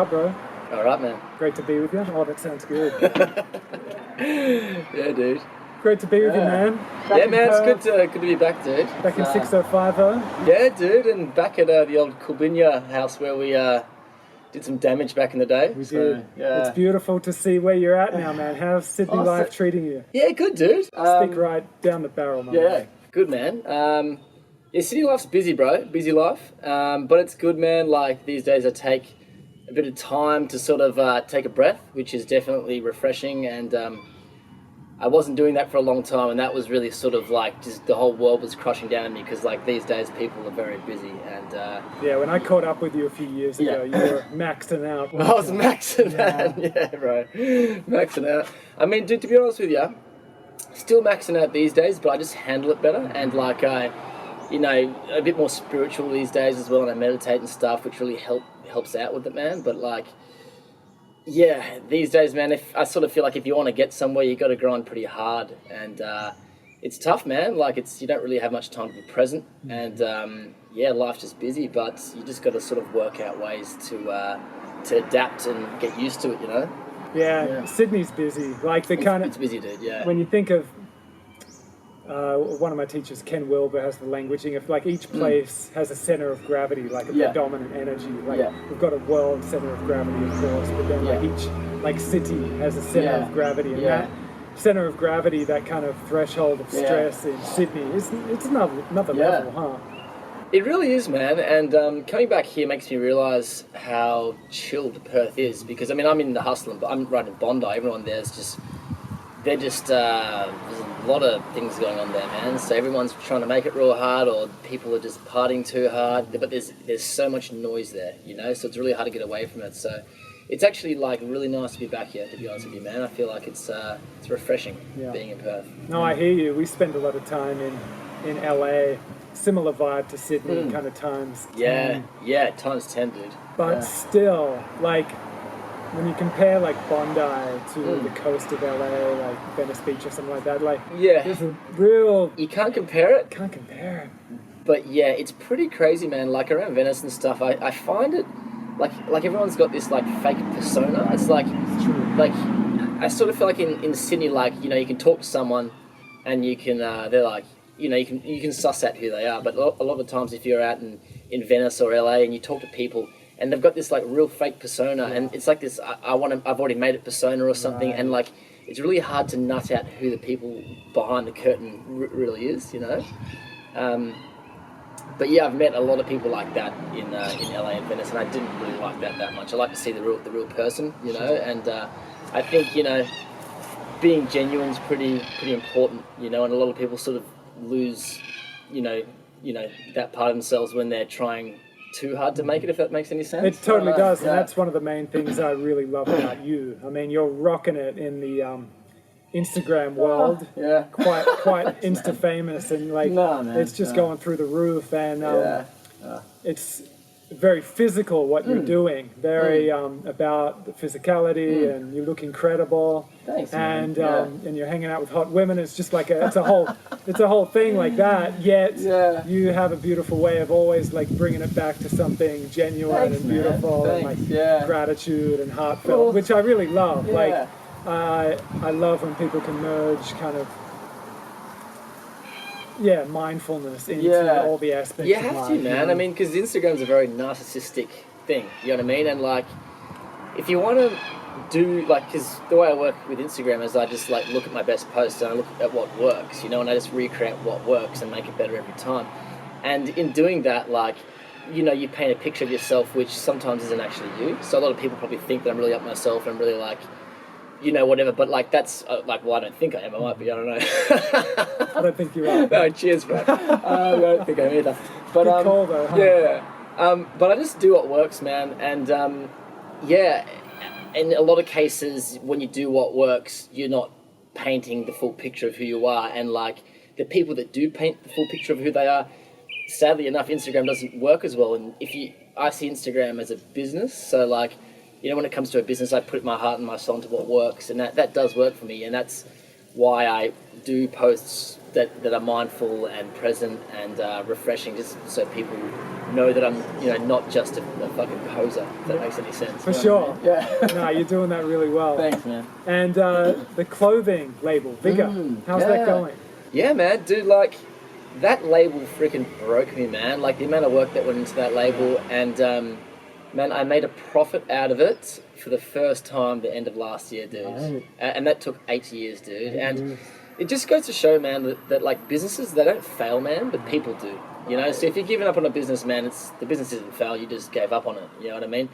out, bro. All right, man. Great to be with you. Oh, that sounds good. Yeah, dude. Great to be with you, man. Yeah, man, it's good to be back, dude. Back in 605. Yeah, dude, and back at the old Kulbinya house where we did some damage back in the day. We did. Yeah. It's beautiful to see where you're at now, man. How's Sydney life treating you? Yeah, good, dude. Stick right down the barrel, man. Yeah, good, man. Yeah, Sydney life's busy, bro. Busy life. But it's good, man. Like, these days I take a bit of time to sort of take a breath, which is definitely refreshing, and I wasn't doing that for a long time, and that was really sort of like just the whole world was crushing down on me, because like these days people are very busy, and yeah, when I caught up with you a few years ago, you were maxing out. I was maxing out. Yeah, right. Maxing out. I mean, dude, to be honest with you, still maxing out these days, but I just handle it better, and like you know, a bit more spiritual these days as well, and I meditate and stuff, which really helps out with it, man. But like, yeah, these days, man, I sort of feel like if you want to get somewhere, you got to grind pretty hard, and it's tough, man. Like, you don't really have much time to be present, and yeah, life's just busy, but you just got to sort of work out ways to adapt and get used to it, you know. Yeah. Sydney's busy. Like it's busy, dude. Yeah. When you think of one of my teachers, Ken Wilber, has the languaging of like each place has a center of gravity, like a predominant energy. Like we've got a world center of gravity, of course, but then like each like city has a center of gravity, and that center of gravity, that kind of threshold of stress in Sydney, it's another level, huh? It really is, man. And coming back here makes me realise how chilled Perth is, because I mean I'm in the hustle, but I'm right in Bondi. Everyone there's just there's a lot of things going on there, man. So everyone's trying to make it real hard, or people are just partying too hard. But there's so much noise there, you know. So it's really hard to get away from it. So it's actually like really nice to be back here, to be honest with you, man. I feel like it's refreshing being in Perth. No, I hear you. We spend a lot of time in LA. Similar vibe to Sydney, kind of times 10. Yeah, times 10, dude. But still, like, when you compare like Bondi to the coast of LA, like Venice Beach or something like that, like there's a real... You can't compare it? Can't compare it. But yeah, it's pretty crazy, man. Like around Venice and stuff, I find it, like everyone's got this like fake persona. It's like, like I sort of feel like in Sydney, like, you know, you can talk to someone and you can, they're like, you know, you can suss out who they are. But a lot of the times if you're out in Venice or LA and you talk to people, and they've got this like real fake persona, and it's like this. I've already made it persona or something, and like it's really hard to nut out who the people behind the curtain really is, you know. But yeah, I've met a lot of people like that in LA and Venice, and I didn't really like that much. I like to see the real person, you know. And I think, you know, being genuine is pretty important, you know. And a lot of people sort of lose, you know that part of themselves when they're trying too hard to make it, if that makes any sense. It totally does, and that's one of the main things I really love about you. I mean, you're rocking it in the Instagram world. Quite Insta famous, and like it's just going through the roof, and it's very physical what you're doing. Very about the physicality, and you look incredible. Thanks, and and you're hanging out with hot women. It's just like it's a whole thing like that. Yet you have a beautiful way of always like bringing it back to something genuine and beautiful, and like gratitude and heartfelt, which I really love. Like I love when people can merge kind of mindfulness into all the aspects. You have to, man. I mean, because Instagram's a very narcissistic thing. You know what I mean? And like, if you want to do like, because the way I work with Instagram is I just like look at my best posts and I look at what works, you know, and I just recreate what works and make it better every time. And in doing that, like, you know, you paint a picture of yourself which sometimes isn't actually you. So a lot of people probably think that I'm really up myself and I'm really like, you know, whatever, but like that's like, well, I don't think I am. I might be. I don't know. I don't think you are. No, cheers, bro. I don't think I am either. But good call, though. Huh? Yeah. But I just do what works, man. And in a lot of cases, when you do what works, you're not painting the full picture of who you are. And like the people that do paint the full picture of who they are, sadly enough, Instagram doesn't work as well. And I see Instagram as a business, so like, you know, when it comes to a business, I put my heart and my soul into what works, and that does work for me, and that's why I do posts that are mindful and present and refreshing, just so people know that I'm, not just a fucking poser, if that makes any sense. For sure. Yeah. No, you're doing that really well. Thanks, man. And the clothing label, Viggor, how's that going? Yeah, man, dude, like, that label freaking broke me, man. Like, the amount of work that went into that label, and, man, I made a profit out of it for the first time the end of last year, dude. Right. And that took 8 years, dude. And it just goes to show, man, that like, businesses, they don't fail, man, but people do. So if you're giving up on a business, man, the business didn't fail, you just gave up on it, you know what I mean?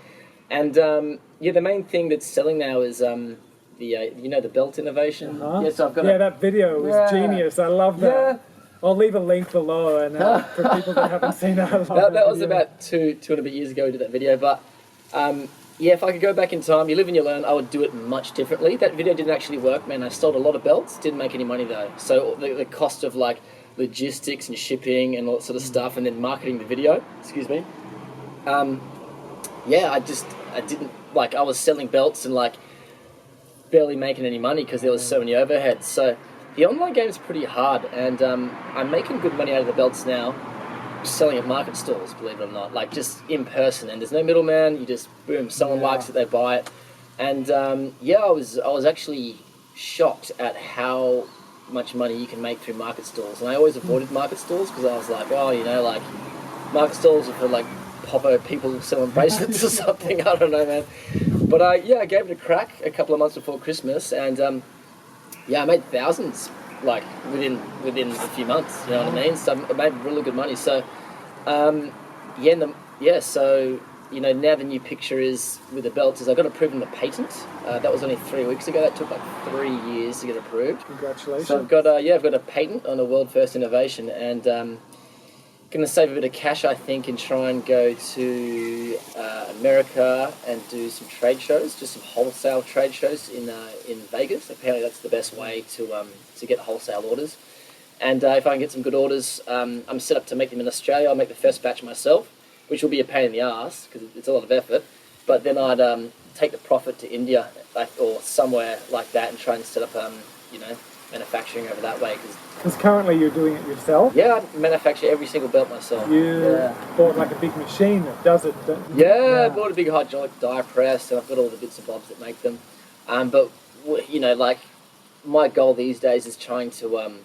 And, the main thing that's selling now is, the belt innovation. Yeah, so I've got that video was genius. I love that. Yeah. I'll leave a link below, and for people that haven't seen that. That was about two and a bit years ago we did that video, but if I could go back in time, you live and you learn, I would do it much differently. That video didn't actually work, man. I sold a lot of belts, didn't make any money though. So the cost of like logistics and shipping and all that sort of stuff, and then marketing the video, I didn't, like, I was selling belts and like barely making any money because there was so many overheads. So the online game is pretty hard, and I'm making good money out of the belts now, selling at market stalls, believe it or not, like just in person, and there's no middleman. You just, boom, someone likes it, they buy it. And I was actually shocked at how much money you can make through market stalls. And I always avoided market stalls because I was like, like, market stalls are for like popper people selling bracelets or something. I don't know, man. But I gave it a crack a couple of months before Christmas, and I made thousands, like, within a few months, you know what I mean? So I made really good money. So, so, now the new picture is, with the belts, is I got approved in the patent. That was only 3 weeks ago. That took like 3 years to get approved. Congratulations. So I've got a patent on a world first innovation, and going to save a bit of cash, I think, and try and go to America and do some trade shows, just some wholesale trade shows in Vegas. Apparently that's the best way to get wholesale orders. And if I can get some good orders, I'm set up to make them in Australia. I'll make the first batch myself, which will be a pain in the ass because it's a lot of effort. But then I'd take the profit to India or somewhere like that and try and set up, manufacturing over that way. Because currently you're doing it yourself? Yeah, I manufacture every single belt myself. You bought like a big machine that does it, I bought a big hydraulic die press, and I've got all the bits and bobs that make them. But, like, my goal these days is trying to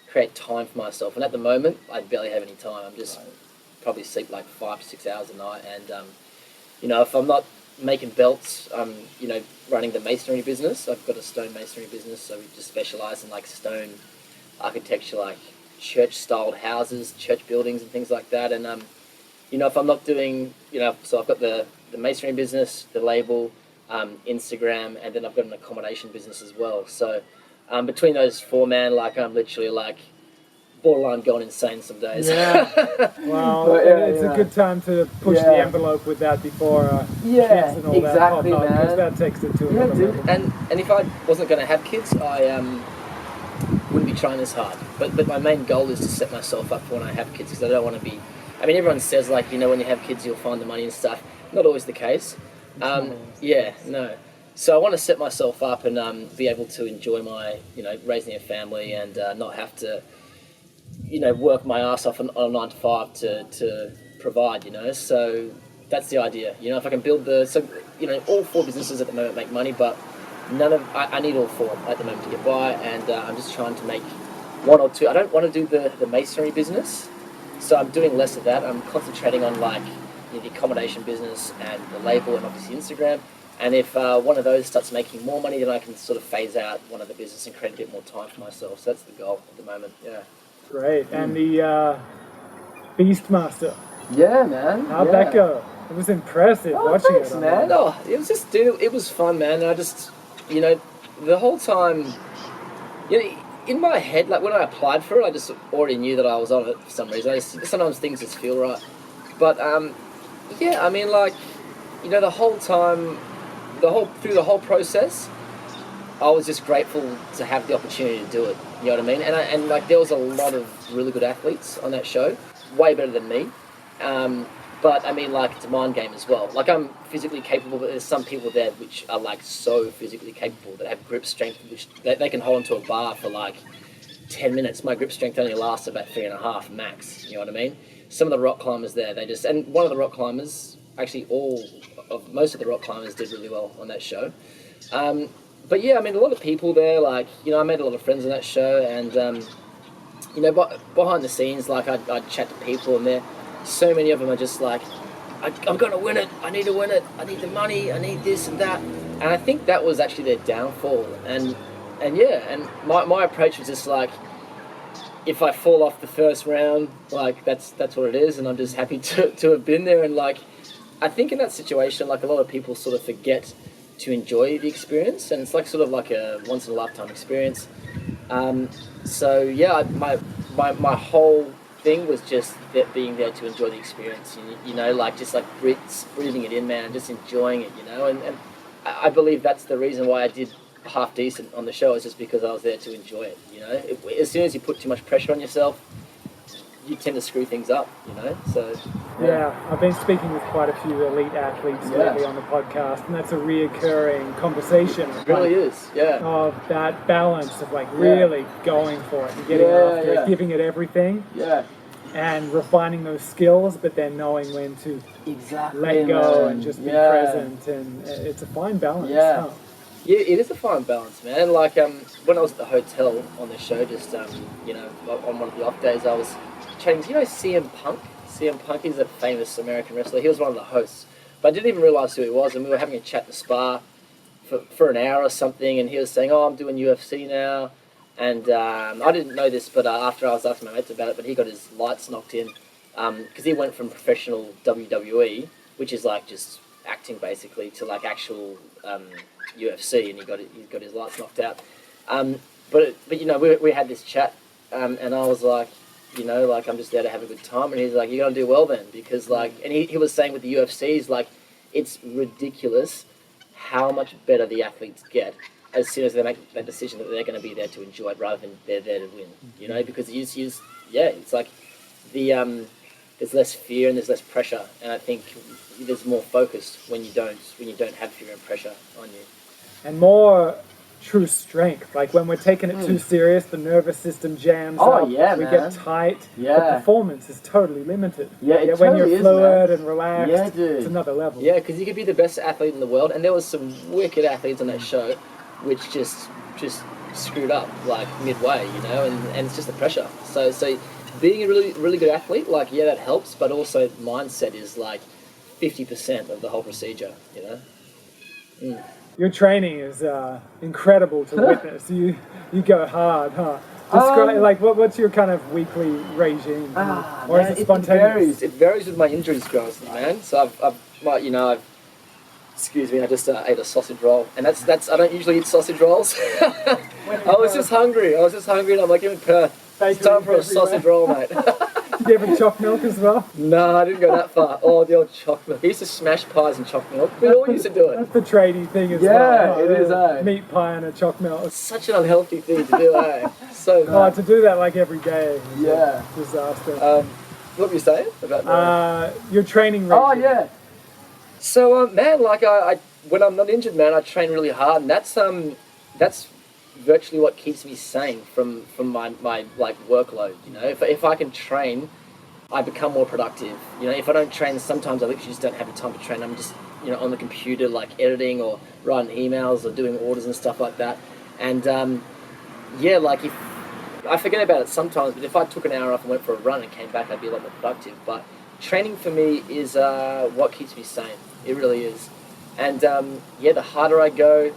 create time for myself. And at the moment, I barely have any time. I'm just probably sleep like 5 to 6 hours a night. And, if I'm not making belts, running the masonry business. I've got a stone masonry business, so we just specialise in like stone architecture, like church-styled houses, church buildings and things like that. And, if I'm not doing, so I've got the masonry business, the label, Instagram, and then I've got an accommodation business as well. So between those four, man, like I'm literally like borderline going insane some days. Yeah. Well, it's a good time to push the envelope with that before kids and all that pop up, because that takes it to another level. And if I wasn't going to have kids, I wouldn't be trying as hard. But my main goal is to set myself up for when I have kids, because I don't want to be... I mean, everyone says, like, when you have kids, you'll find the money and stuff. Not always the case. No. So I want to set myself up and be able to enjoy my, raising a family and not have to, work my ass off on a 9 to 5 to provide, So that's the idea. If I can build all four businesses at the moment make money, but I need all four at the moment to get by, and I'm just trying to make one or two. I don't want to do the masonry business, so I'm doing less of that. I'm concentrating on the accommodation business and the label and obviously Instagram. And if one of those starts making more money, then I can sort of phase out one of the business and create a bit more time for myself. So that's the goal at the moment. Yeah. Great. And the Beastmaster. Yeah, man. How'd that go? It was impressive watching it, man. Oh, it was just, dude, it was fun, man. And I just, the whole time, in my head, like when I applied for it, I just already knew that I was on it for some reason. Sometimes things just feel right. But, I mean, the whole time, through the whole process, I was just grateful to have the opportunity to do it. You know what I mean? And there was a lot of really good athletes on that show, way better than me. But I mean, it's a mind game as well. I'm physically capable, but there's some people there which are so physically capable that have grip strength, which they can hold onto a bar for 10 10 minutes. My grip strength only lasts about 3.5 max. You know what I mean? Some of the rock climbers there, and one of the rock climbers, actually most of the rock climbers did really well on that show. But yeah, I mean, a lot of people there, like, you know, I made a lot of friends on that show, and you know, behind the scenes, like, I'd chat to people, and so many of them are just like, I'm going to win it, I need to win it, I need the money, I need this and that. And I think that was actually their downfall. And my approach was just like, if I fall off the first round, like, that's what it is, and I'm just happy to have been there. And like, I think in that situation, like, a lot of people sort of forget to enjoy the experience, and it's like sort of like a once in a lifetime experience. So yeah, my whole thing was just being there to enjoy the experience, you know, like, just like breathing it in, man, just enjoying it, you know. And I believe that's the reason why I did half decent on the show, is just because I was there to enjoy it, you know. As soon as you put too much pressure on yourself, you tend to screw things up, you know. So yeah, I've been speaking with quite a few elite athletes lately on the podcast, and that's a reoccurring conversation. It really is, yeah. Of that balance of like really going for it and getting after it, giving it everything. Yeah. And refining those skills, but then knowing when to let go and just be present, and it's a fine balance. Yeah. Huh? Yeah, it is a fine balance, man. Like, when I was at the hotel on the show, just, you know, on one of the off days, I was chatting to, you know, CM Punk? CM Punk is a famous American wrestler. He was one of the hosts. But I didn't even realise who he was, and we were having a chat in the spa for an hour or something, and he was saying, oh, I'm doing UFC now. And I didn't know this, but after I was asking my mates about it, but he got his lights knocked in, because he went from professional WWE, which is like just acting basically, to like actual UFC, and he got his lights knocked out. But you know, we had this chat, and I was like, you know, like, I'm just there to have a good time, and he's like, you're gonna do well then, because like, and he was saying with the UFCs, like, it's ridiculous how much better the athletes get as soon as they make that decision that they're going to be there to enjoy it rather than they're there to win, you know, because it's like there's less fear and there's less pressure, and I think there's more focus when you don't have fear and pressure on you, and more true strength. Like, when we're taking it too serious, the nervous system jams up. We get tight. The performance is totally limited. When totally you're fluid and relaxed, it's another level. Yeah, because you could be the best athlete in the world, and there was some wicked athletes on that show which just screwed up like midway, you know, and it's just the pressure. So being a really good athlete, like, yeah, that helps, but also mindset is like 50% of the whole procedure, you know. Your training is incredible to witness. You go hard, huh? Describe, like, what's your kind of weekly regime, or is it spontaneous? It varies with my injuries, guys, man. So I've excuse me, I just ate a sausage roll, and that's I don't usually eat sausage rolls. I was just hungry, and I'm like, give me Perth. It's time for a sausage roll, mate. Did you have choc milk as well? No, I didn't go that far. Oh, the old choc milk. I used to smash pies and choc milk. We all used to do it. That's the tradie thing as well. Yeah, it is, eh? Meat pie and a choc milk. It's such an unhealthy thing to do, eh? So to do that like every day is a disaster. What were you saying about that? Your training regime. Oh, yeah. So, man, like, I when I'm not injured, man, I train really hard, and that's virtually what keeps me sane from my like workload. You know, if I can train, I become more productive. You know, if I don't train, sometimes I literally just don't have the time to train. I'm just, you know, on the computer, like, editing or writing emails or doing orders and stuff like that. And like, if I forget about it sometimes, but if I took an hour off and went for a run and came back, I'd be a lot more productive. But training for me is what keeps me sane. It really is. And the harder I go,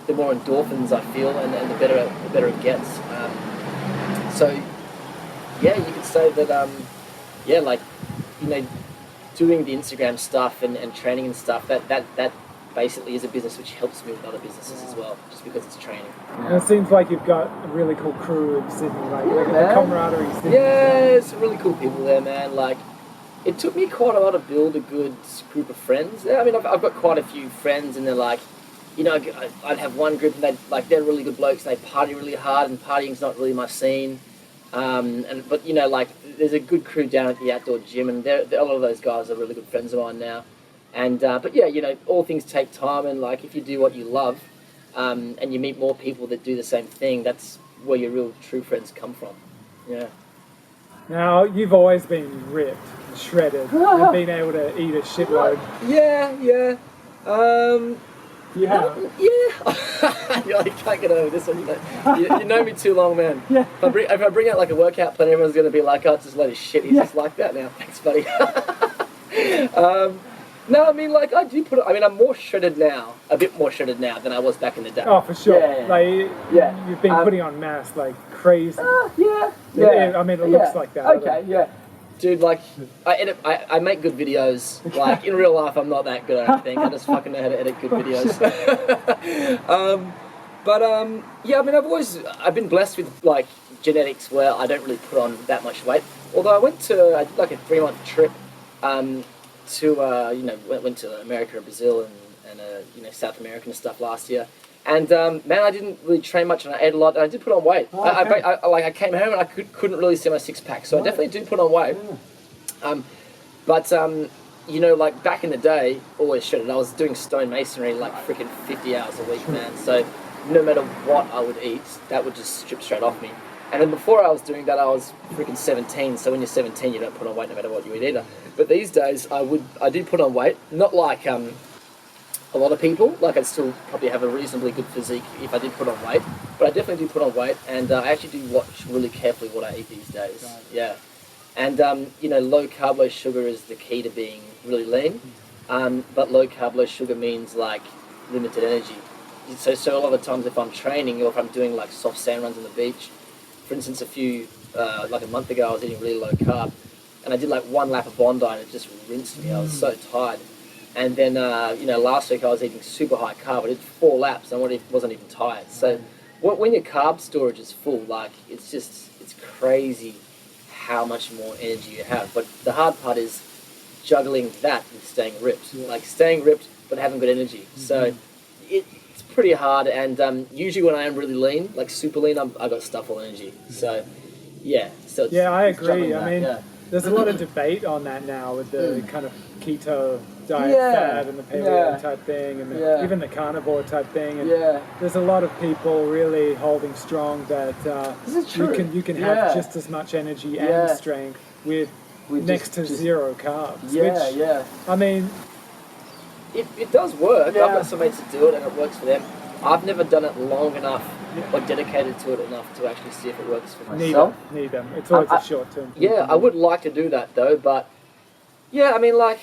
the more endorphins I feel, and the better it gets. So you could say that like, you know, doing the Instagram stuff and training and stuff, that basically is a business which helps me with other businesses as well, just because it's training. And it seems like you've got a really cool crew in Sydney, like the camaraderie. It's really cool people there, man. Like, it took me quite a while to build a good group of friends. I mean, I've got quite a few friends, and they're like, you know, I'd have one group, and they're really good blokes, and they party really hard, and partying's not really my scene. But you know, like, there's a good crew down at the outdoor gym, and a lot of those guys are really good friends of mine now. And but yeah, you know, all things take time, and like, if you do what you love, and you meet more people that do the same thing, that's where your real true friends come from. Yeah. Now, you've always been ripped, shredded, and been able to eat a shitload. Yeah. Yeah. Yeah. You can't get over this one. You know me too long, man. Yeah. If I bring out like a workout plan, everyone's going to be like, oh, it's just a load of shit. He's just like that now. Thanks, buddy. No, I mean, like, I do put it, I mean, I'm more shredded now, a bit more shredded now than I was back in the day. Oh, for sure. Yeah. Like, you've been putting on mass like crazy. Yeah. I mean, it looks like that. Okay, yeah. Dude, like, I make good videos. Like, in real life, I'm not that good, I don't think. I just fucking know how to edit good videos. Yeah, I mean, I've been blessed with, like, genetics where I don't really put on that much weight. Although I did like a 3-month trip, went to America and Brazil and South America and stuff last year. And man, I didn't really train much, and I ate a lot, and I did put on weight. Oh, okay. I came home and I couldn't really see my 6-pack, so I definitely do put on weight. Like back in the day, always shredded. I was doing stonemasonry like freaking 50 hours a week, man. So no matter what I would eat, that would just strip straight off me. And then before I was doing that, I was freaking 17. So when you're 17, you don't put on weight no matter what you eat either. But these days, I do put on weight. Not like a lot of people. Like I'd still probably have a reasonably good physique if I did put on weight. But I definitely do put on weight, and I actually do watch really carefully what I eat these days. Right. Yeah. And low carb, low sugar is the key to being really lean. But low carb, low sugar means like limited energy. So a lot of times if I'm training or if I'm doing like soft sand runs on the beach, for instance, like a month ago, I was eating really low carb, and I did like 1 lap of Bondi, and it just rinsed me. I was so tired. And then, last week I was eating super high carb. I did 4 laps, and I wasn't even tired. So, when your carb storage is full, like it's crazy how much more energy you have. But the hard part is juggling that with staying ripped. Yeah. Like staying ripped, but having good energy. Mm-hmm. So, it's pretty hard. And usually when I am really lean, like super lean, I got stuff full energy. So, yeah. So I agree. I mean, there's a lot of debate on that now with the kind of keto diet fad and the paleo type thing, and even the carnivore type thing. And there's a lot of people really holding strong that you can have just as much energy and strength with next to zero carbs. I mean, it does work. I've got some mates that do it, and it works for them. I've never done it long enough or dedicated to it enough to actually see if it works for myself. Neither. It's always a short term. Yeah, I would like to do that though, but I mean, like,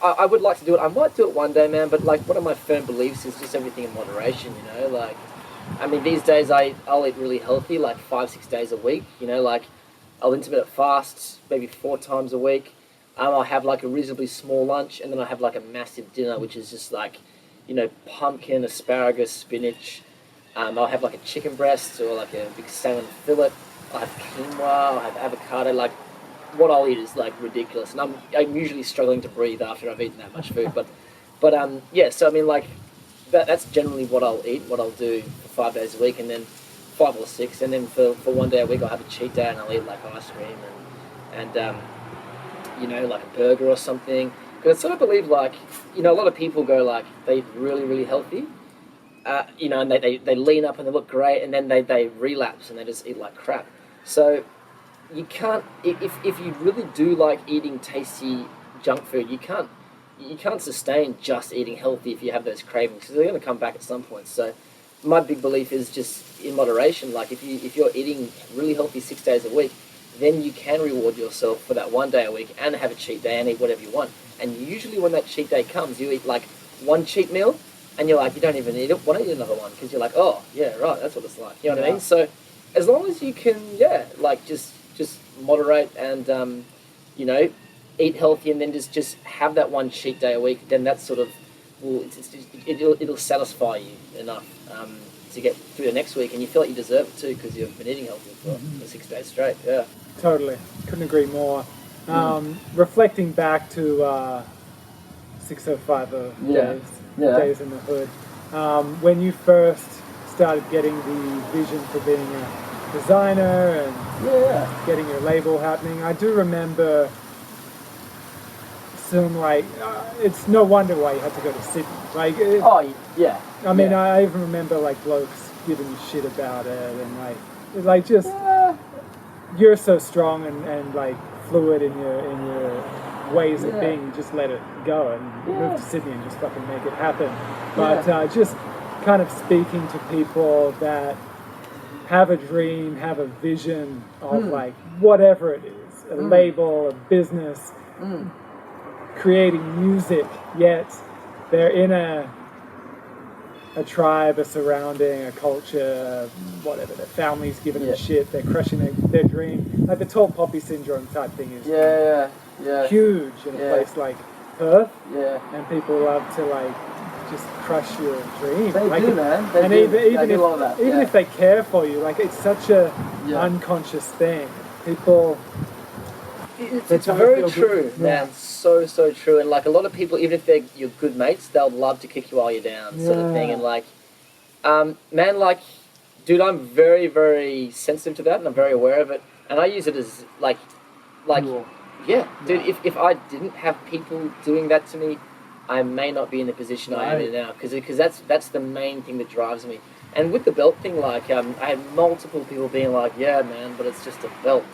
I would like to do it. I might do it one day, man, but like one of my firm beliefs is just everything in moderation, like, I mean, these days I'll eat really healthy, like 5-6 days a week, like I'll intermittent fast maybe 4 times a week. I'll have like a reasonably small lunch, and then I'll have like a massive dinner, which is just like, pumpkin, asparagus, spinach. I'll have like a chicken breast or like a big salmon fillet. I'll have quinoa, I'll have avocado. Like, what I'll eat is like ridiculous, and I'm usually struggling to breathe after I've eaten that much food. But so I mean, like, that's generally what I'll eat, what I'll do for 5 days a week, and then 5 or 6, and then for 1 day a week I'll have a cheat day and I'll eat like ice cream and like a burger or something. Because I sort of believe, like, a lot of people go like they eat really, really healthy, and they lean up and they look great, and then they relapse and they just eat like crap. So you can't, if you really do like eating tasty junk food, you can't sustain just eating healthy if you have those cravings, because they're going to come back at some point. So my big belief is just in moderation. Like if you're eating really healthy 6 days a week, then you can reward yourself for that 1 day a week and have a cheat day and eat whatever you want. And usually when that cheat day comes, you eat like 1 cheat meal, and you're like, you don't even want to eat another one, because you're like, oh yeah, right, that's what it's like. You know what I mean? So as long as you can, like just moderate and eat healthy, and then just have that 1 cheat day a week, then that's sort of, it'll satisfy you enough to get through the next week, and you feel like you deserve it too, because you've been eating healthy for 6 days straight. Yeah. Totally. Couldn't agree more. Reflecting back to 605 days in the hood, when you first started getting the vision for being a designer and getting your label happening, I do remember some it's no wonder why you had to go to Sydney. I mean, I even remember like blokes giving you shit about it, and like just you're so strong and like fluid in your ways of being. You just let it go and move to Sydney and just fucking make it happen. But just kind of speaking to people that have a dream, have a vision of like whatever it is, a label, a business, creating music, yet they're in a tribe, a surrounding, a culture, whatever. Their family's giving them shit. They're crushing their dream. Like the tall poppy syndrome type thing is huge in a place like Perth. Yeah. And people love to like just crush your dream. They like, do, man. They and do. Even if they care for you, like it's such a unconscious thing. People. It's very true, man. So true. And like a lot of people, even if they're your good mates, they'll love to kick you while you're down, sort of thing. And like, man, like, dude, I'm very, very sensitive to that, and I'm very aware of it. And I use it as like, dude. If I didn't have people doing that to me, I may not be in the position I am in now, because that's the main thing that drives me. And with the belt thing, like, I had multiple people being like, yeah, man, but it's just a belt,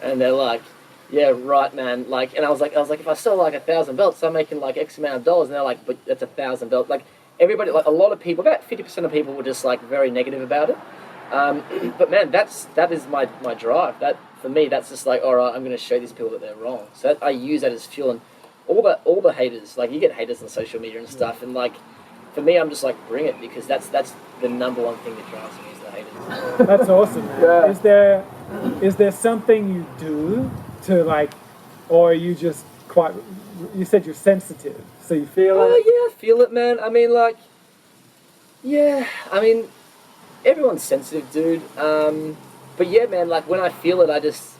and they're like, yeah, right, man. Like, and I was like, if I sell like 1,000 belts, I'm making like X amount of dollars. And they're like, but that's 1,000 belts. Like, everybody, like a lot of people, about 50% of people were just like very negative about it. But man, that is my drive. That for me, that's just like, all right, I'm going to show these people that they're wrong. So I use that as fuel. And all the haters, like you get haters on social media and stuff, and like for me, I'm just like, bring it, because that's the number one thing that drives me is the haters. That's awesome, man. Yeah. Is there something you do to like, or are you just quite, you said you're sensitive, so you feel it? Oh yeah, I feel it, man. I mean, like, everyone's sensitive, dude. But yeah, man, like when I feel it, I just,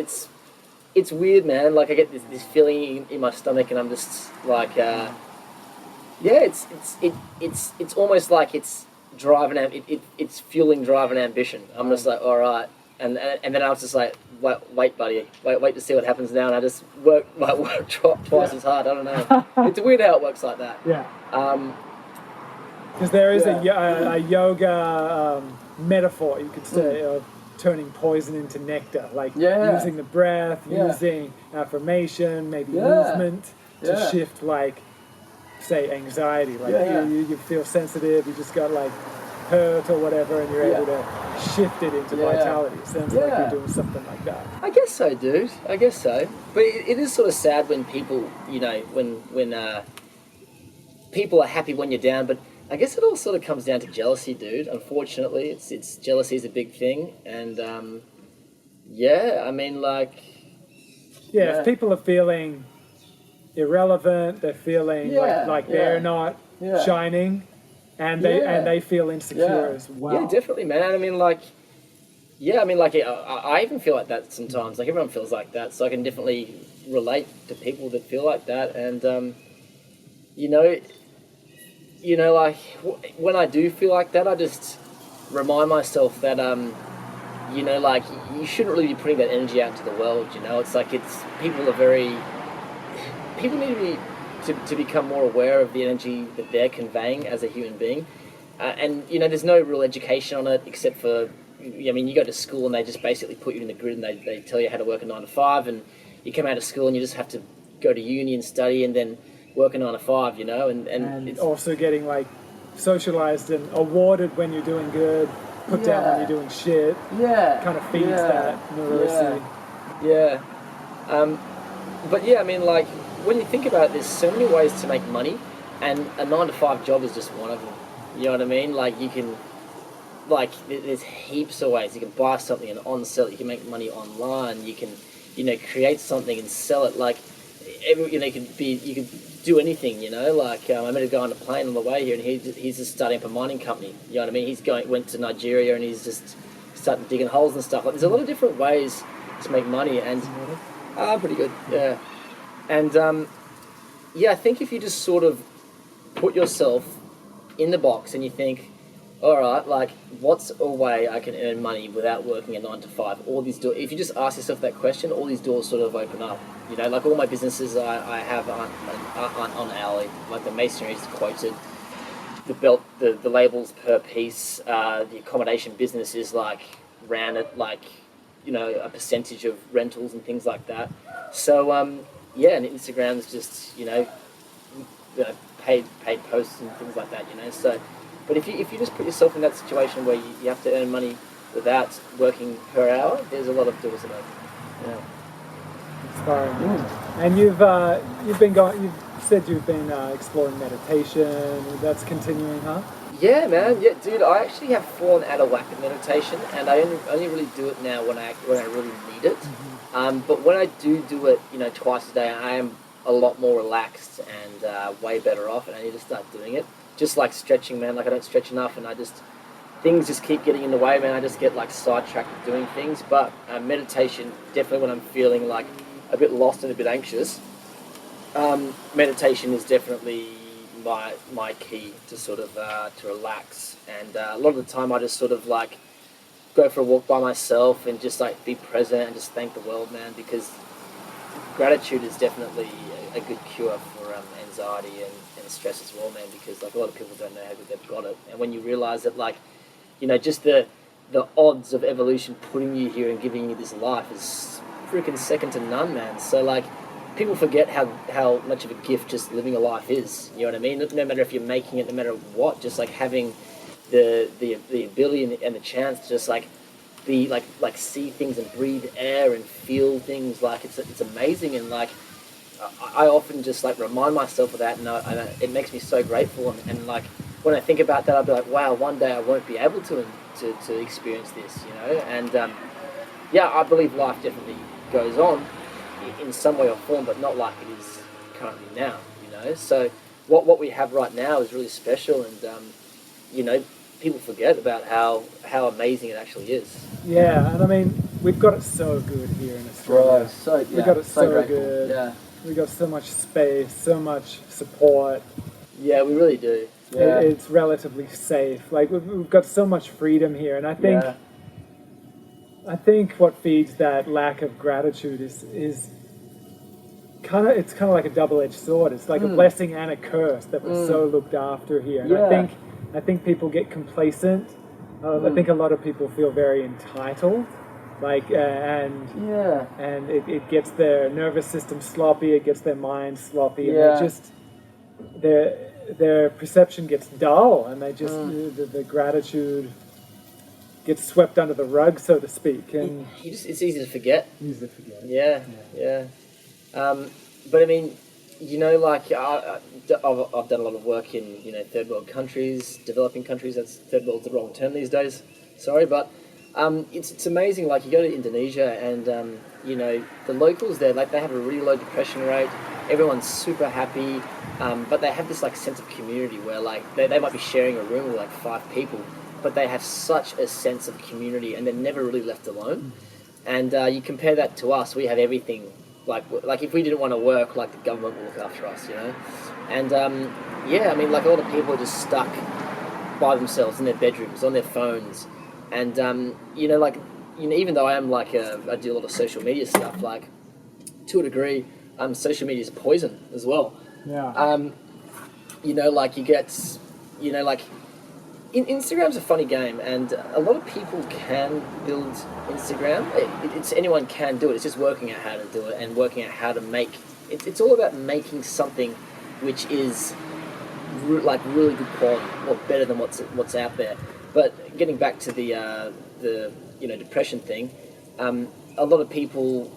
it's weird, man. Like I get this feeling in my stomach, and I'm just like, it's almost like it's driving, it's fueling drive and ambition. I'm just like, all right. And then I was just like, wait, buddy, wait to see what happens now. And I just work twice as hard. I don't know. It's weird how it works like that. Yeah. Because there is a yoga metaphor, you could say, of turning poison into nectar. Like using the breath, using affirmation, maybe movement to shift, like, say, anxiety. Like you feel sensitive, you just got like hurt or whatever, and you're able to shift it into vitality. Sounds like you're doing something like that. I guess so, dude. I guess so. But it is sort of sad when people, you know, when people are happy when you're down. But I guess it all sort of comes down to jealousy, dude. Unfortunately, it's jealousy is a big thing, and I mean, like, if people are feeling irrelevant, they're feeling like they're not shining. And they feel insecure as well. Yeah, definitely, man. I mean, like, I even feel like that sometimes. Like, everyone feels like that, so I can definitely relate to people that feel like that. And you know, like when I do feel like that, I just remind myself that you know, like you shouldn't really be putting that energy out into the world. You know, it's like people need to be. To become more aware of the energy that they're conveying as a human being. And, you know, there's no real education on it except for, I mean, you go to school and they just basically put you in the grid and they tell you how to work a 9 to 5, and you come out of school and you just have to go to uni and study and then work a 9 to 5, you know, and it's also getting, like, socialized and awarded when you're doing good, put down when you're doing shit. Kind of feeds that neurosy. But yeah, I mean, like, when you think about it, there's so many ways to make money, and a 9 to 5 job is just one of them. You know what I mean? Like, you can, like, there's heaps of ways. You can buy something and on-sell it. You can make money online. You can, you know, create something and sell it. Like, you could do anything, you know? Like, I met a guy on a plane on the way here, and he's just starting up a mining company. You know what I mean? went to Nigeria, and he's just starting digging holes and stuff. Like, there's a lot of different ways to make money, and pretty good, yeah. And I think if you just sort of put yourself in the box and you think, all right, like, what's a way I can earn money without working a 9 to 5? All these doors. If you just ask yourself that question, all these doors sort of open up. You know, like all my businesses I have aren't on hourly. Like the masonry is quoted. the labels per piece. The accommodation business is like ran at like, a percentage of rentals and things like that. So and Instagram's just paid posts and things like that. So, but if you just put yourself in that situation where you have to earn money without working per hour, there's a lot of doors about it. Inspiring. And you've said you've been exploring meditation. That's continuing, huh? Yeah, man. Yeah, dude. I actually have fallen out of whack at meditation, and I only really do it now when I really need it. But when I do it, twice a day, I am a lot more relaxed and way better off, and I need to start doing it. Just like stretching, man. Like I don't stretch enough, and things just keep getting in the way, man. I just get like sidetracked with doing things. But meditation, definitely when I'm feeling like a bit lost and a bit anxious, meditation is definitely my key to sort of to relax. And a lot of the time I just sort of like go for a walk by myself and just like be present and just thank the world, man, because gratitude is definitely a good cure for anxiety and stress as well, man, because like a lot of people don't know how good they've got it. And when you realize that like, just the odds of evolution putting you here and giving you this life is freaking second to none, man. So like people forget how much of a gift just living a life is. You know what I mean? No matter if you're making it, no matter what, just like having the ability and the chance to just like be like see things and breathe air and feel things, like it's amazing. And like I often just like remind myself of that, and it makes me so grateful. And like when I think about that, I'll be like, wow, one day I won't be able to experience this, And I believe life definitely goes on in some way or form, but not like it is currently now, So what we have right now is really special, and people forget about how amazing it actually is. Yeah, and I mean, we've got it so good here in Australia. We've got it so good. Yeah. We've got so much space, so much support. Yeah, we really do. Yeah. It's relatively safe. Like we've got so much freedom here, and I think what feeds that lack of gratitude is kind of like a double-edged sword. It's like a blessing and a curse that we're so looked after here. And I think people get complacent. I think a lot of people feel very entitled, and it gets their nervous system sloppy. It gets their mind sloppy, and their perception gets dull, and they just the gratitude gets swept under the rug, so to speak. And it's easy to forget. Easy to forget. Yeah. But I mean, like I've done a lot of work in third world countries, developing countries. That's third world's the wrong term these days. Sorry, but it's amazing. Like you go to Indonesia, and the locals there, like they have a really low depression rate. Everyone's super happy, but they have this like sense of community where like they might be sharing a room with like 5 people, but they have such a sense of community, and they're never really left alone. And you compare that to us, we have everything. Like if we didn't want to work, like the government will look after us, And I mean, like a lot of people are just stuck by themselves in their bedrooms, on their phones, and even though I am like I do a lot of social media stuff, like to a degree, social media is poison as well. Yeah. Like you get, like. Instagram's a funny game, and a lot of people can build Instagram. Anyone can do it. It's just working out how to do it and working out how to make. It's all about making something which is really good quality, or better than what's out there. But getting back to the depression thing, a lot of people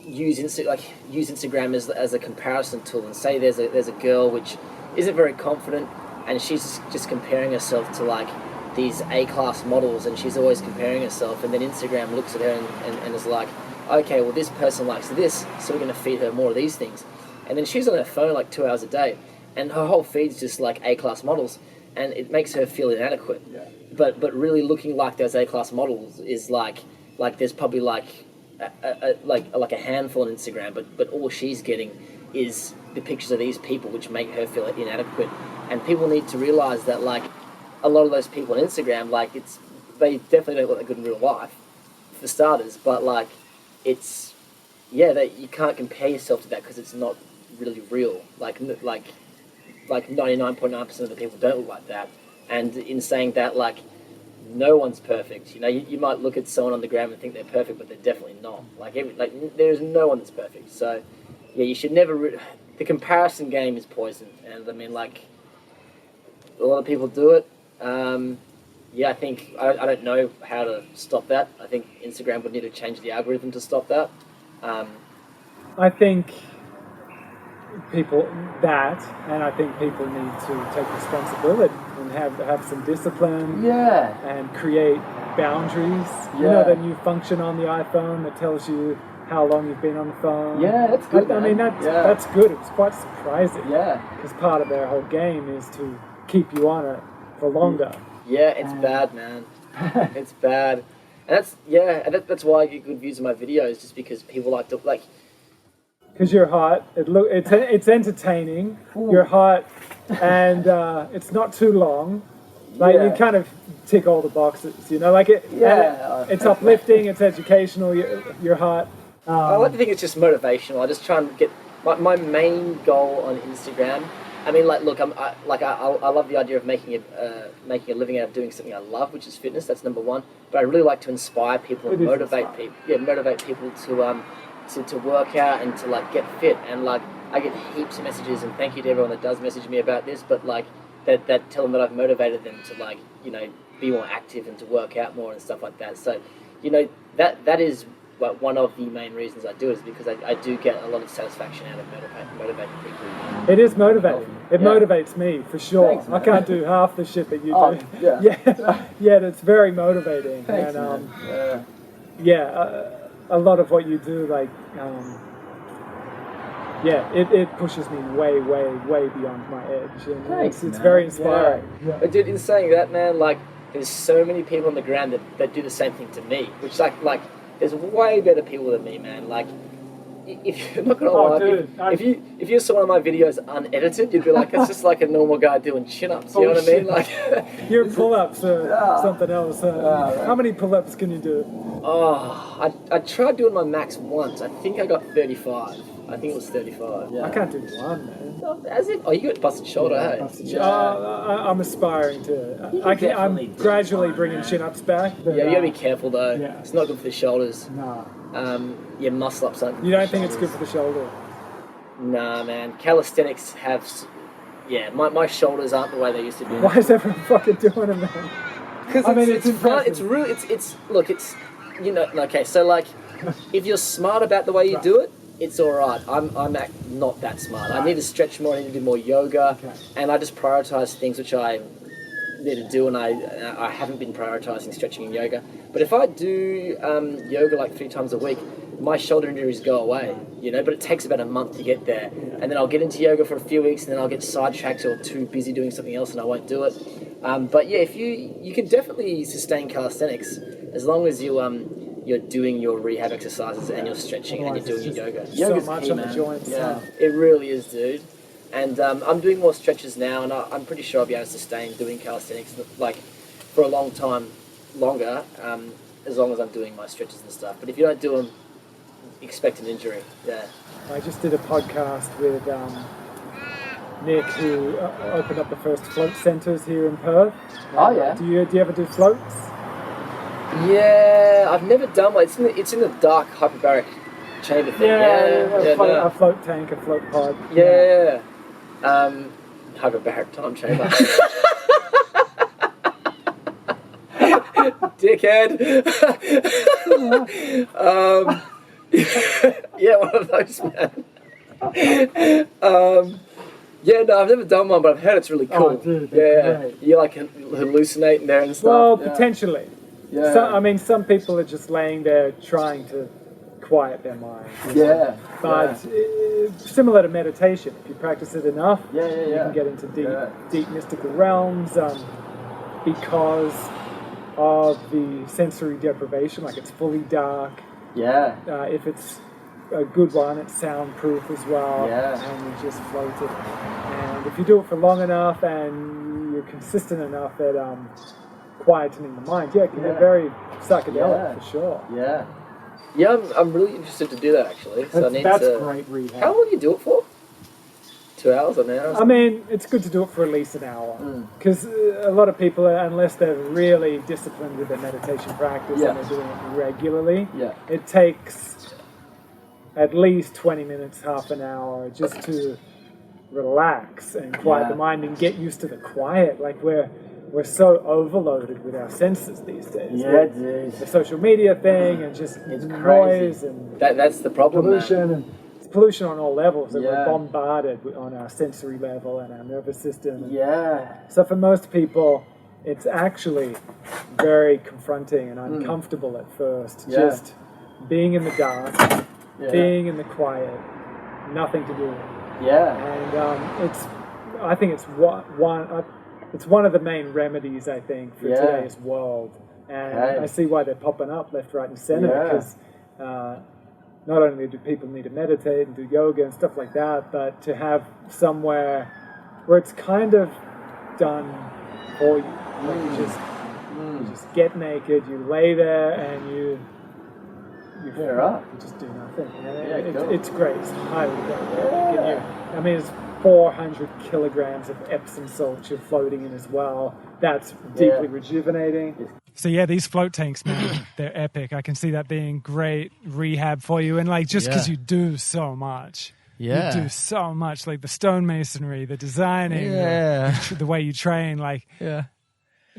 use Instagram as a comparison tool, and say there's a girl which isn't very confident, and she's just comparing herself to like these A-class models, and she's always comparing herself, and then Instagram looks at her and is like, okay, well this person likes this, so we're going to feed her more of these things. And then she's on her phone like 2 hours a day, and her whole feed's just like A-class models, and it makes her feel inadequate. Yeah. But really looking like those A-class models is like there's probably like a handful on Instagram, but all she's getting is the pictures of these people which make her feel inadequate. And people need to realize that like a lot of those people on Instagram, like they definitely don't look that good in real life, for starters, but like you can't compare yourself to that because it's not really real. Like like 99.9% of the people don't look like that. And in saying that, like, no one's perfect. You know, you might look at someone on the gram and think they're perfect, but they're definitely not. Like there's no one that's perfect. So, yeah, you should never. The comparison game is poison, and I mean, like, a lot of people do it. Yeah, I think I don't know how to stop that. I think Instagram would need to change the algorithm to stop that. I think and I think people need to take responsibility and have some discipline. Yeah. And create boundaries. Yeah. You know, the new function on the iPhone that tells you how long you've been on the phone. Yeah, that's good. I mean, that's good. It's quite surprising. Yeah. Because part of their whole game is to keep you on it for longer. Yeah, it's bad, man. It's bad. And that's why I get good views of my videos, just because people like to, like... Because you're hot, it's entertaining, you're hot, and it's not too long. Like, you kind of tick all the boxes, you know? Like, it's uplifting, it's educational, you're hot. I like to think it's just motivational. I just try and get... My main goal on Instagram... I mean, like, look, I love the idea of making a living out of doing something I love, which is fitness. That's number one. But I really like to inspire people and motivate people. Yeah, motivate people to work out and to like get fit. And like, I get heaps of messages, and thank you to everyone that does message me about this. But like, that tell them that I've motivated them to like, you know, be more active and to work out more and stuff like that. So, you know, that is. But one of the main reasons I do it is because I do get a lot of satisfaction out of motivating people. It is motivating. It motivates me, for sure. Thanks, I can't do half the shit that you do. Yeah, it's very motivating. Thanks, and man. A lot of what you do, like, it pushes me way beyond my edge. And Thanks, it's very inspiring. Yeah. But dude, in saying that, man, like, there's so many people on the ground that do the same thing to me, which like there's way better people than me, man. Like, if you're not gonna lie, dude, if you saw one of my videos unedited, you'd be like, it's just like a normal guy doing chin-ups. You know what I mean? Like, your pull-ups are something else. How many pull-ups can you do? Oh, I tried doing my max once. I think I got 35. I think it was 35. Yeah. I can't do one, man. As if, you got busted shoulder, hey? I'm aspiring to. I'm gradually bringing chin-ups back. But, you gotta be careful though. Yeah. It's not good for the shoulders. Nah. Muscle ups aren't good. You don't think it's good for the shoulder? Nah, man. Calisthenics have... Yeah, my shoulders aren't the way they used to be. Why is everyone fucking doing them, man? Because it's fun. It's really... Look, it's... You know... Okay, so like... If you're smart about the way you do it, it's alright. I'm not that smart. I need to stretch more, I need to do more yoga, and I just prioritise things which I need to do, and I haven't been prioritising stretching and yoga. But if I do yoga like 3 times a week, my shoulder injuries go away, you know, but it takes about a month to get there. And then I'll get into yoga for a few weeks, and then I'll get sidetracked or too busy doing something else and I won't do it. But yeah, if you can definitely sustain calisthenics as long as you're doing your rehab exercises and you're stretching and you're doing your yoga. So much on the joints. Yeah, it really is, dude. And I'm doing more stretches now, and I'm pretty sure I'll be able to sustain doing calisthenics like for a long time longer, as long as I'm doing my stretches and stuff. But if you don't do them, expect an injury. Yeah. I just did a podcast with Nick, who opened up the first float centres here in Perth. Oh yeah. Do you ever do floats? Yeah, I've never done one. It's in the dark hyperbaric chamber thing. A float tank, a float pod. Yeah. Hyperbaric time chamber. Dickhead. Yeah, one of those, man. Yeah, no, I've never done one, but I've heard it's really cool. Oh, dude, great. You like hallucinate in there and stuff. Well, potentially. Yeah. Some people are just laying there trying to quiet their minds. Yeah. But similar to meditation, if you practice it enough, you Yeah. can get into deep mystical realms because of the sensory deprivation. Like, it's fully dark. Yeah. If it's a good one, it's soundproof as well. Yeah. And you just float it. And if you do it for long enough and you're consistent enough at quietening the mind, it can be very psychedelic for sure. Yeah. Yeah, I'm really interested to do that actually. So That's great rehab. How long do you do it for? 2 hours, an hour? I mean, it's good to do it for at least an hour. Because a lot of people, unless they're really disciplined with their meditation practice and they're doing it regularly, it takes at least 20 minutes, half an hour, just to relax and quiet the mind and get used to the quiet. Like we're so overloaded with our senses these days. Yeah, dude. The social media thing and just it's noise crazy. and that's the problem. pollution. And it's pollution on all levels. And Yeah. we're bombarded on our sensory level and our nervous system. Yeah. So for most people, it's actually very confronting and uncomfortable at first. Yeah. Just being in the dark, being in the quiet, nothing to do. Yeah. And I think it's one of the main remedies, I think, for today's world. And I see why they're popping up left, right, and center, because not only do people need to meditate and do yoga and stuff like that, but to have somewhere where it's kind of done for you. Like you just get naked, you lay there, and you just do nothing. It's great. It's highly recommended. I mean, it's 400 kilograms of Epsom salt you're floating in as well. That's deeply rejuvenating. So yeah, these float tanks, man, they're epic. I can see that being great rehab for you. And like, just because you do so much. Yeah. You do so much, like the stonemasonry, the designing, the way you train, like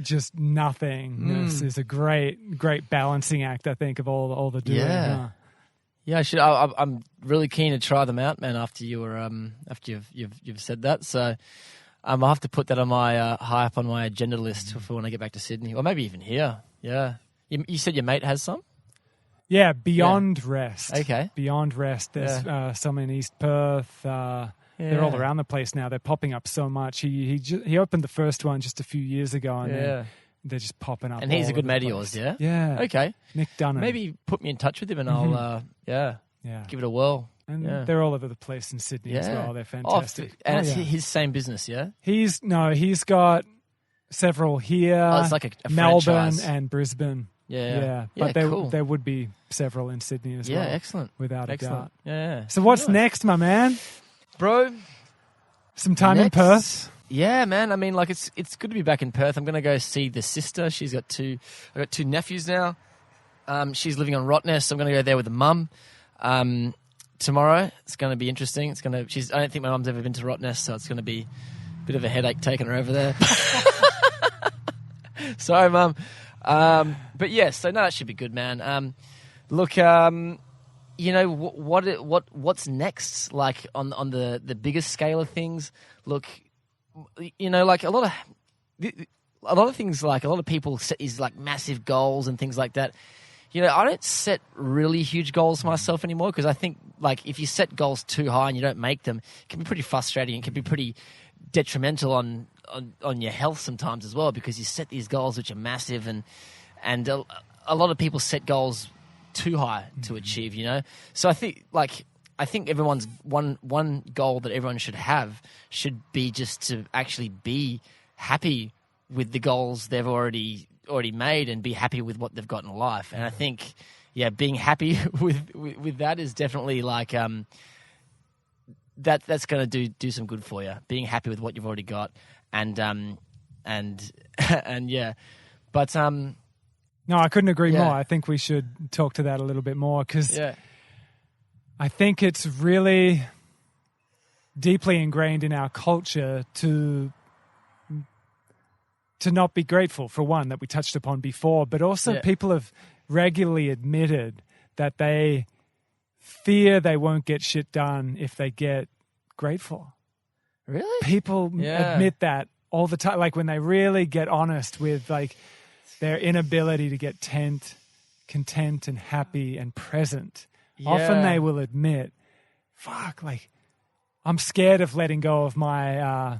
just nothingness is a great balancing act, I think, of all the doing. Yeah. Yeah, I should. I'm really keen to try them out, man. After you were, after you've said that, so I'll have to put that on my high up on my agenda list for when I get back to Sydney, or maybe even here. Yeah, you said your mate has some. Yeah, Beyond Rest. Okay, Beyond Rest. There's some in East Perth. They're all around the place now. They're popping up so much. He opened the first one just a few years ago, and they're just popping up. And he's a good mate of yours, yeah? Yeah. Okay. Nick Dunham. Maybe put me in touch with him and I'll, give it a whirl. And they're all over the place in Sydney as well. They're fantastic. And it's his same business, yeah? He's got several here. Oh, it's like a Melbourne franchise. and Brisbane. Yeah. But cool. there would be several in Sydney as well. Yeah, excellent. Without a doubt. Yeah. So what's next, my man? Bro. Some time in Perth? Yeah, man. I mean, like, it's good to be back in Perth. I'm going to go see the sister. I got two nephews now. She's living on Rottnest, so I'm going to go there with the mum. Tomorrow, it's going to be interesting. I don't think my mum's ever been to Rottnest, so it's going to be a bit of a headache taking her over there. Sorry, Mum. But yes, so no, that should be good, man. Look, you know what's next? Like on the biggest scale of things. Look, you know, like a lot of things. Like a lot of people set these like massive goals and things like that. You know, I don't set really huge goals for myself anymore because I think, like, if you set goals too high and you don't make them, it can be pretty frustrating. It can be pretty detrimental on your health sometimes as well because you set these goals which are massive and a lot of people set goals too high to achieve, you know? So I think everyone's one goal that everyone should have should be just to actually be happy with the goals they've already made and be happy with what they've got in life. And I think, being happy with that is definitely like that's going to do some good for you. Being happy with what you've already got, and yeah, but no, I couldn't agree more. I think we should talk to that a little bit more because I think it's really deeply ingrained in our culture to not be grateful, for one, that we touched upon before, but also people have regularly admitted that they fear they won't get shit done if they get grateful. Really? People admit that all the time, like when they really get honest with like their inability to get content and happy and present. Often they will admit, fuck, like I'm scared of letting go of my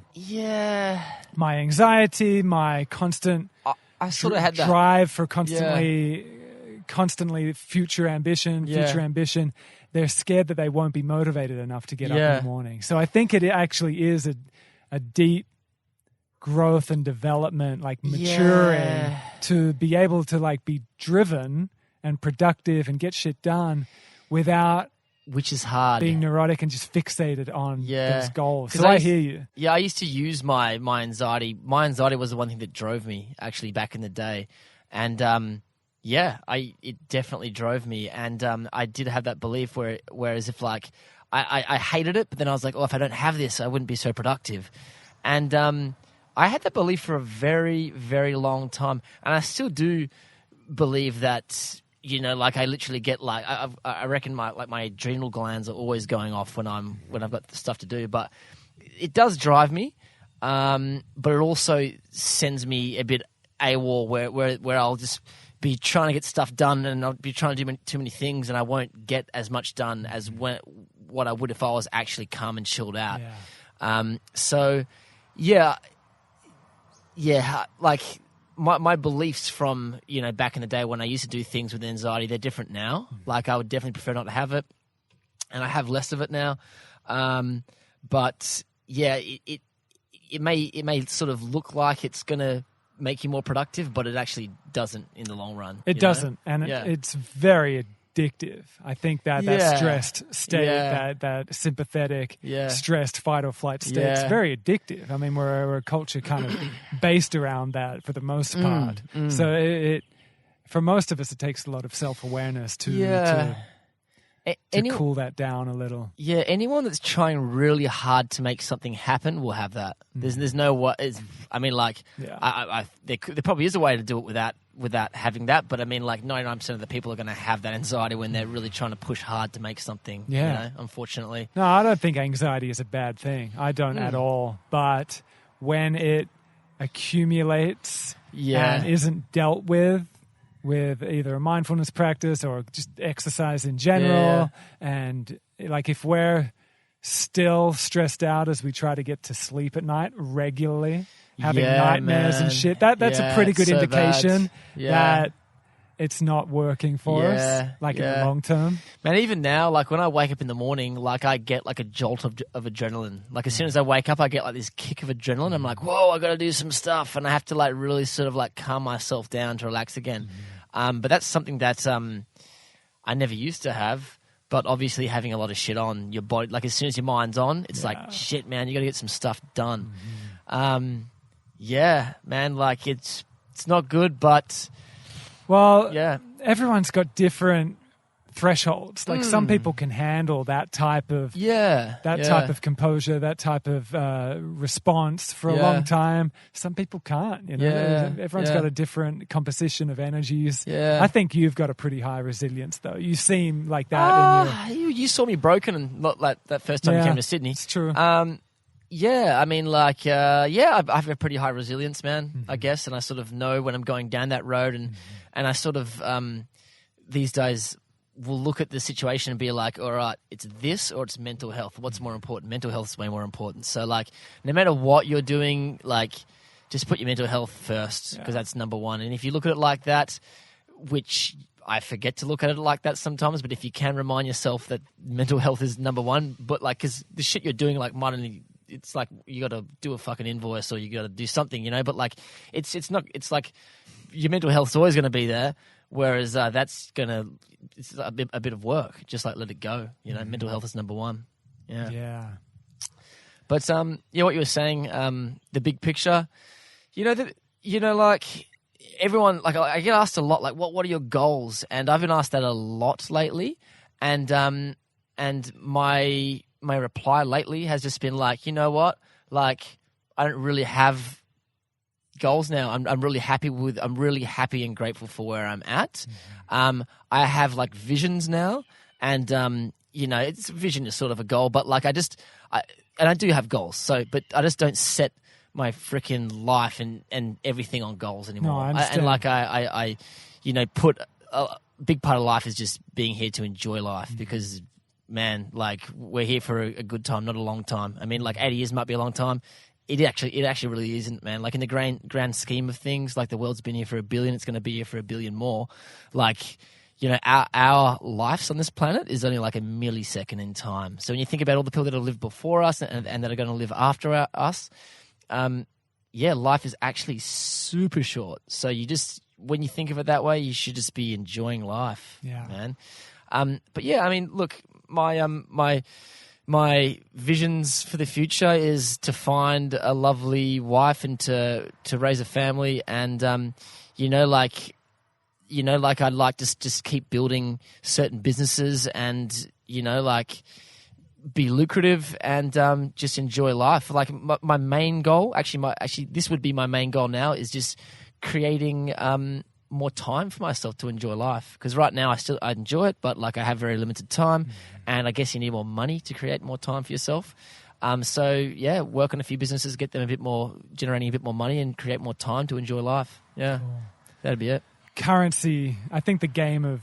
my anxiety, my constant I sort of had that drive for constantly future ambition. They're scared that they won't be motivated enough to get up in the morning. So I think it actually is a deep growth and development, like maturing to be able to like be driven and productive and get shit done without which is hard. Being neurotic and just fixated on those goals. So I hear you. Yeah, I used to use my anxiety. My anxiety was the one thing that drove me actually back in the day. And it definitely drove me. And I did have that belief whereas if like I hated it, but then I was like, oh, if I don't have this, I wouldn't be so productive. And I had that belief for a very, very long time. And I still do believe that, like I literally get like I reckon my adrenal glands are always going off when I've got stuff to do. But it does drive me, but it also sends me a bit AWOL where I'll just be trying to get stuff done and I'll be trying to do too many things and I won't get as much done as what I would if I was actually calm and chilled out. Like my beliefs from, back in the day when I used to do things with anxiety, they're different now. Like I would definitely prefer not to have it, and I have less of it now. But yeah, it may sort of look like it's going to make you more productive, but it actually doesn't in the long run. It doesn't, and it's very addictive. I think that stressed state, that sympathetic, stressed fight or flight state, it's very addictive. I mean, we're a culture kind of based around that for the most part. So it for most of us, it takes a lot of self-awareness to cool that down a little. Yeah, anyone that's trying really hard to make something happen will have that. There's no what is. I mean, like, there probably is a way to do it without having that. But I mean, like, 99% of the people are going to have that anxiety when they're really trying to push hard to make something. Yeah, unfortunately. No, I don't think anxiety is a bad thing. I don't at all. But when it accumulates and isn't dealt with either a mindfulness practice or just exercise in general. And like if we're still stressed out as we try to get to sleep at night regularly, having nightmares and shit, that's a pretty good indication that it's not working for us, like in the long term. Man, even now, like when I wake up in the morning, like I get like a jolt of adrenaline. Like as soon as I wake up, I get like this kick of adrenaline. I'm like, whoa, I got to do some stuff. And I have to like really sort of like calm myself down to relax again. But that's something that I never used to have. But obviously having a lot of shit on your body, like as soon as your mind's on, it's like, shit, man, you got to get some stuff done. Man, like it's not good, but... Well, everyone's got different thresholds. Like some people can handle that type of type of composure, that type of response for a long time. Some people can't. Everyone's got a different composition of energies. I think you've got a pretty high resilience, though. You seem like that. You saw me broken and not like that first time you came to Sydney. It's true. I mean, like, I have a pretty high resilience, man, I guess, and I sort of know when I'm going down that road, and I sort of, these days, will look at the situation and be like, all right, it's this or it's mental health. What's more important? Mental health is way more important. So, like, no matter what you're doing, like, just put your mental health first because that's number one. And if you look at it like that, which I forget to look at it like that sometimes, but if you can remind yourself that mental health is number one, but, like, because the shit you're doing, like, might only... It's like you got to do a fucking invoice or you got to do something, But like, it's not. It's like your mental health's always going to be there, whereas it's a bit of work. Just like let it go, Mental health is number one. Yeah. But what you were saying, the big picture, like everyone, like I get asked a lot, like what are your goals? And I've been asked that a lot lately, and my reply lately has just been like, you know what? Like, I don't really have goals now. I'm really happy and grateful for where I'm at. I have like visions now, and it's vision is sort of a goal, but like I do have goals. So, but I just don't set my freaking life and everything on goals anymore. No, I understand. I put a big part of life is just being here to enjoy life because. Man, like we're here for a good time, not a long time. I mean, like 80 years might be a long time. It actually really isn't, man. Like in the grand scheme of things, like the world's been here for 1 billion, it's going to be here for 1 billion more. Like, our lives on this planet is only like a millisecond in time. So when you think about all the people that have lived before us and that are going to live after us, life is actually super short. So when you think of it that way, you should just be enjoying life, man. But yeah, I mean, look. my visions for the future is to find a lovely wife and to raise a family, and I'd like to just keep building certain businesses and be lucrative and just enjoy life. Like my main goal, actually this would be my main goal now, is just creating more time for myself to enjoy life. Because right now I enjoy it, but like I have very limited time, and I guess you need more money to create more time for yourself. So yeah, work on a few businesses, get them generating a bit more money, and create more time to enjoy life. Yeah, that'd be it. Currency. I think the game of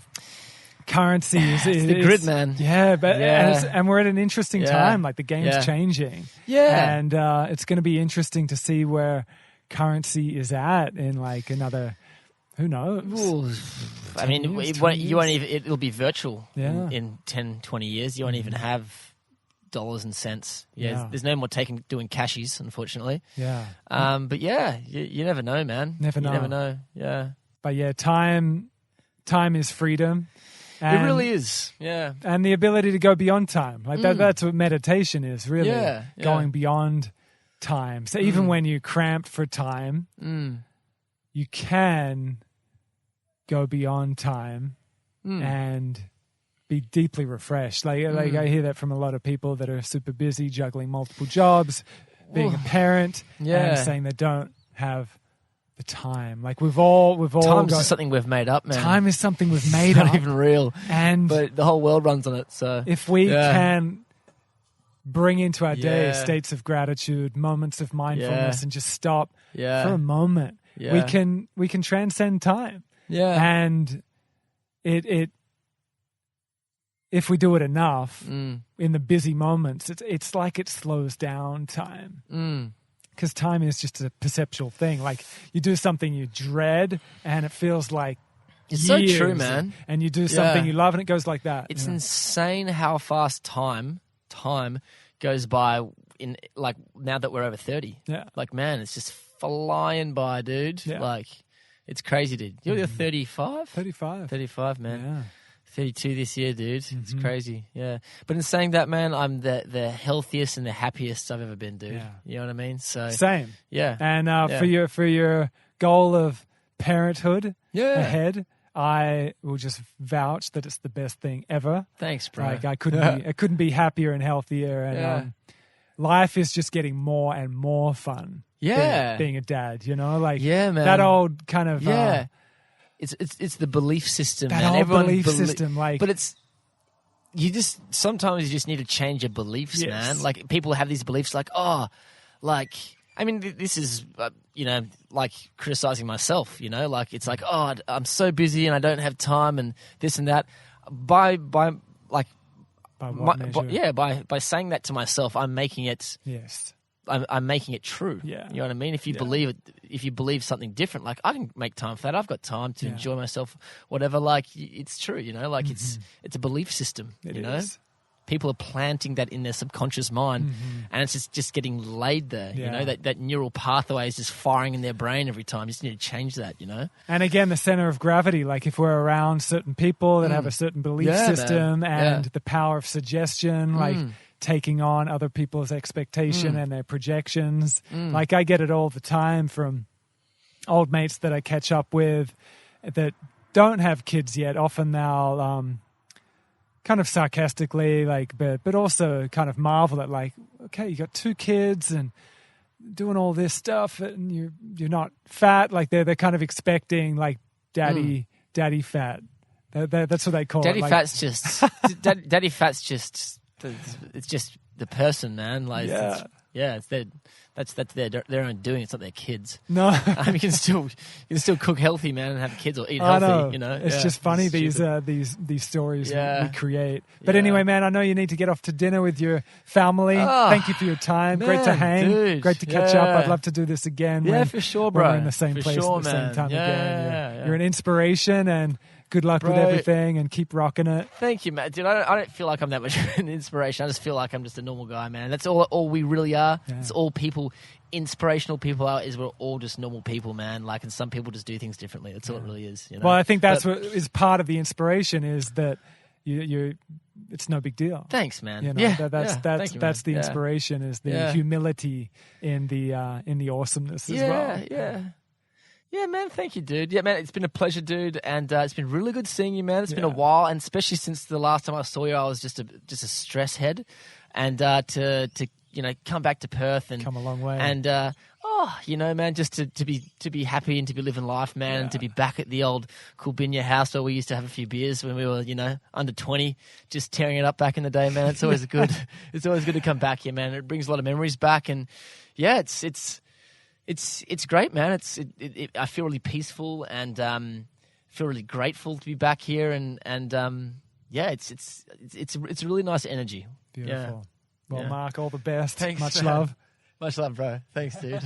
currency is the grid, man. Yeah, and we're at an interesting time. Like the game's changing. Yeah, and it's going to be interesting to see where currency is at in like another. Who knows? Ooh, I mean, you won't even. It'll be virtual in 10, 20 years. You won't even have dollars and cents. There's no more doing cashies, unfortunately. Yeah. But yeah, you never know, man. You never know. Yeah. But yeah, time is freedom. It really is. Yeah. And the ability to go beyond time. Like that's what meditation is, really. Yeah. Going beyond time. So even when you're cramped for time, you can go beyond time and be deeply refreshed. Like I hear that from a lot of people that are super busy, juggling multiple jobs, being a parent, and saying they don't have the time. Like we've all Time's just something we've made up, man. Time is something we've made up. It's not even real. But the whole world runs on it. So if we can bring into our day states of gratitude, moments of mindfulness, and just stop for a moment, we can transcend time. Yeah. And it if we do it enough in the busy moments, it's like it slows down time. Because time is just a perceptual thing. Like you do something you dread and it feels like it's years, so true, man. And you do something you love and it goes like that. It's insane how fast time goes by in like now that we're over 30. Yeah. Like, man, it's just flying by, dude. Yeah. Like, it's crazy, dude. You're 35? 35. 35, man. Yeah. 32 this year, dude. It's crazy. Yeah. But in saying that, man, I'm the healthiest and the happiest I've ever been, dude. Yeah. You know what I mean? So Same. Yeah. And for your goal of parenthood ahead, I will just vouch that it's the best thing ever. Thanks, bro. Like I couldn't be happier and healthier, and life is just getting more and more fun. Yeah, being a dad, like man, that old kind of It's the belief system. That man. old Everyone belief system, like, but it's sometimes you just need to change your beliefs, man. Like people have these beliefs, like I mean, this is like criticizing myself, like it's like I'm so busy and I don't have time and this and that. By saying that to myself, I'm making it. Yes. I'm making it true. Yeah. You know what I mean? If you believe it, if you believe something different, like I can make time for that. I've got time to enjoy myself, whatever. Like it's true, like it's a belief system, It you know? is. People are planting that in their subconscious mind and it's just getting laid there, that neural pathway is just firing in their brain every time. You just need to change that, And again, the center of gravity, like if we're around certain people that have a certain belief system and the power of suggestion, like taking on other people's expectation and their projections. Like I get it all the time from old mates that I catch up with that don't have kids yet. Often they'll kind of sarcastically, but also kind of marvel at like, okay, you got 2 kids and doing all this stuff and you're not fat. Like they're kind of expecting like daddy fat. That's what they call daddy it. Like, fat's just daddy fat's just. It's just the person, man. Like, it's their own doing. It's not their kids. No, you can still cook healthy, man, and have kids or eat healthy. It's just funny these stories we create. But anyway, man, I know you need to get off to dinner with your family. Thank you for your time. Man, great to hang. dude. Great to catch up. I'd love to do this again. Yeah, for sure, bro. When we're in the same place at the same time again. You're an inspiration and. Good luck with everything and keep rocking it. Thank you, man. Dude, I don't feel like I'm that much of an inspiration. I just feel like I'm just a normal guy, man. That's all we really are. Yeah. It's all people, inspirational people are, is we're all just normal people, man. Like, and some people just do things differently. That's all it really is. Well, I think that's what is part of the inspiration is that, it's no big deal. Thanks, man. You know, Yeah, that's you, the man. inspiration is the humility in the awesomeness as well. Yeah, man. Thank you, dude. Yeah, man. It's been a pleasure, dude, and it's been really good seeing you, man. It's been a while, and especially since the last time I saw you, I was just a stress head, and to come back to Perth and come a long way, and man, just to be happy and to be living life, man, and to be back at the old Kulbinya house where we used to have a few beers when we were under 20, just tearing it up back in the day, man. It's always good. It's always good to come back here, man. It brings a lot of memories back, and it's great, man. I feel really peaceful and feel really grateful to be back here, and it's a really nice energy. Beautiful. Well, Mark, all the best. Thanks, Much man. love. Much love, bro. Thanks, dude.